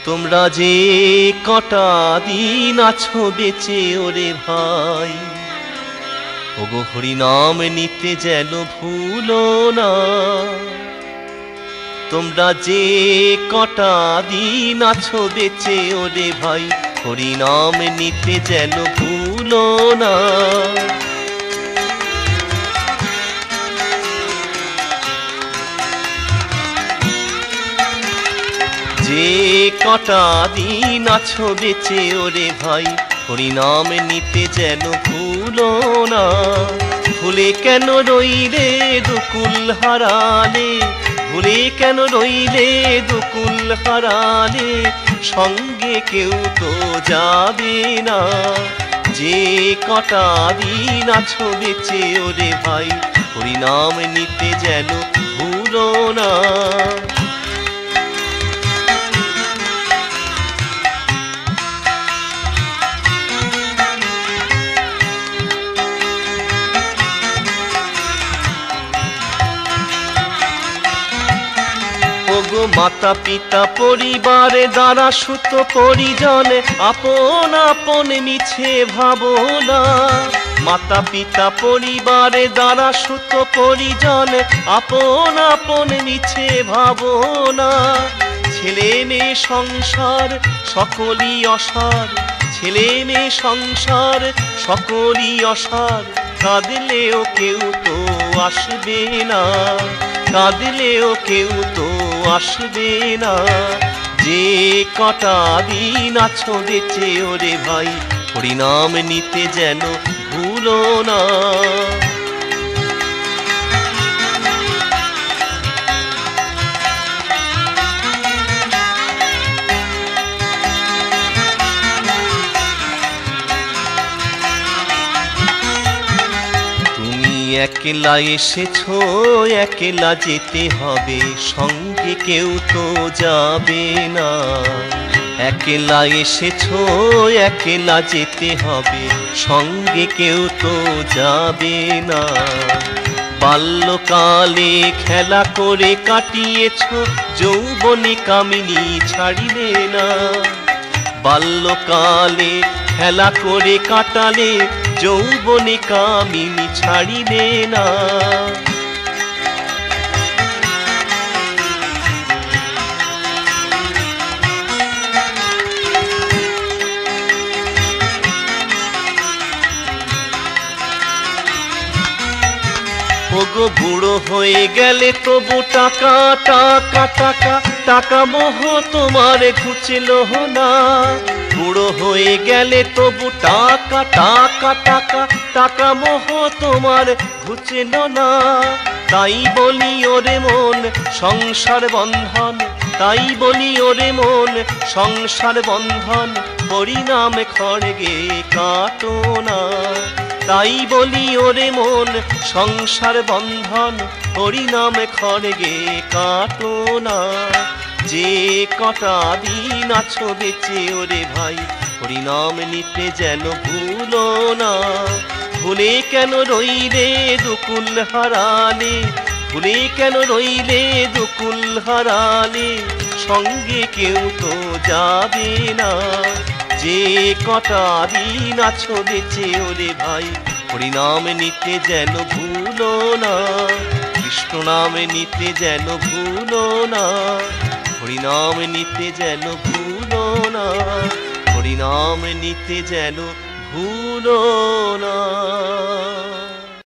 তোমরা যে কটা দিন আছো বেঁচে ওরে ভাই, ওগো হরি নাম নিতে যেন ভুলো না। তোমরা যে কটা দিন আছো বেঁচে ওরে ভাই, হরি নাম নিতে যেন ভুলো না। যে কটা দিন আছো বেঁচে ওরে ভাই, হরি নাম নিতে যেন ভুলো না। ভুলে কেন রইলে দুকুল হারালে, ভুলে কেন রইলে দুকুল হারালে, সঙ্গে কেউ তো যাবে না। যে কটা দিন আছো বেঁচে ওরে ভাই, হরি নাম নিতে যেন ভুলো না। ওগো মাতা পিতা পরিবারে দ্বারা সুত পরিজনে, আপন আপন মিছে ভাবনা। মাতা পিতা পরিবারে দ্বারা সুত পরিজনে, আপন আপন মিছে ভাবনা। ছেলে মেয়ে সংসার সকলই অসার, ছেলে মেয়ে সংসার সকলই অসার। কাঁদলেও কেউ তো আসবে না, কাঁদলেও কেউ তো আসবে না। যে কটা দিন আছো বেঁচে ওরে ভাই, হরি নাম নিতে যেন ভুলো না। একলা এসেছো একলা যেতে হবে, সঙ্গে কেউ তো যাবে না। একলা এসেছো একলা যেতে হবে, সঙ্গে কেউ তো যাবে না। বাল্যকালে খেলা করে কাটিয়েছো, যৌবনে কামিনী ছাড়িলে না। বাল্যকালে খেলা করে কাটালে, যৌবনে কামিনী ছাড়িবে না। ওগো বুড়ো হয়ে গেলে তবু টাকা টাকা টাকা, টাকা মোহ তোমার ঘুচল না। বুড়ো হয়ে গেলে তবু টাকা টাকা টাকা, টাকা মোহ তোমার ঘুচল না। তাই বলি ওরে মন সংসার বন্ধন, তাই বলি ওরে মন সংসার বন্ধন, হরিনাম খড়গে কাটো না। তাই বলি ওরে মন সংসার বন্ধন, হরিনাম খড়গে কাটো না। যে কটা দিন আছো বেঁচে ওরে ভাই, হরিনাম নিতে যেন ভুলো না। ভুলে কেন রইলে দুকুল হারালে, ভুলে কেন রইলে দুকুল হারালে, সঙ্গে কেউ তো যাবে না। যে কটা দিন আছো বেঁচে ওরে ভাই, হরিনাম নিতে যেন ভুলো না। কৃষ্ণ নাম নিতে যেন ভুলো না, হরিনাম নিতে যেন ভুলো না, হরিনাম নিতে যেন ভুলো না।